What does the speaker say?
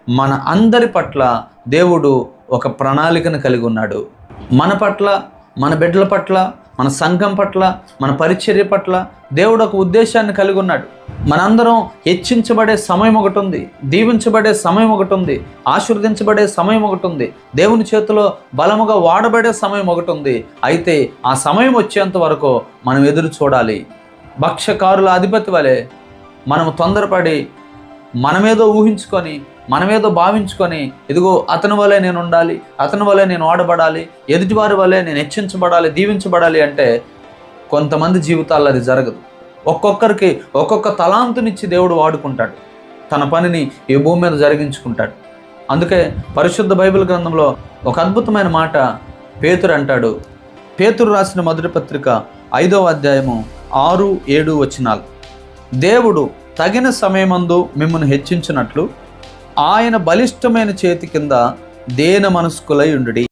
మన అందరి పట్ల దేవుడు ఒక ప్రణాళికను కలిగి ఉన్నాడు. మన పట్ల, మన బిడ్డల పట్ల, మన సంఘం పట్ల, మన పరిచర్య పట్ల దేవుడు ఒక ఉద్దేశాన్ని కలిగి ఉన్నాడు. మనందరం హెచ్చించబడే సమయం ఒకటి ఉంది, దీవించబడే సమయం ఒకటి ఉంది, ఆశీర్వదించబడే సమయం ఒకటి ఉంది, దేవుని చేతిలో బలముగా వాడబడే సమయం ఒకటి ఉంది. అయితే ఆ సమయం వచ్చేంత వరకు మనం ఎదురు చూడాలి. భక్ష్యకారుల అధిపతి వలె మనము తొందరపడి మనమేదో ఊహించుకొని, మనమేదో భావించుకొని, ఇదిగో అతని వలె నేను ఉండాలి, అతని వలె నేను వాడబడాలి, ఎదుటివారి వలె నేను హెచ్చించబడాలి, దీవించబడాలి అంటే కొంతమంది జీవితాల్లో అది జరగదు. ఒక్కొక్కరికి ఒక్కొక్క తలాంతునిచ్చి దేవుడు వాడుకుంటాడు, తన పనిని ఈ భూమి మీద జరిగించుకుంటాడు. అందుకే పరిశుద్ధ బైబిల్ గ్రంథంలో ఒక అద్భుతమైన మాట పేతురు అంటాడు. పేతురు రాసిన మొదటి పత్రిక 5వ అధ్యాయము 6, 7 వచనాలు. దేవుడు తగిన సమయమందు మిమ్మల్ని హెచ్చించినట్లు ఆయన బలిష్టమైన చేతి కింద దేన మనస్కులై ఉండుడి.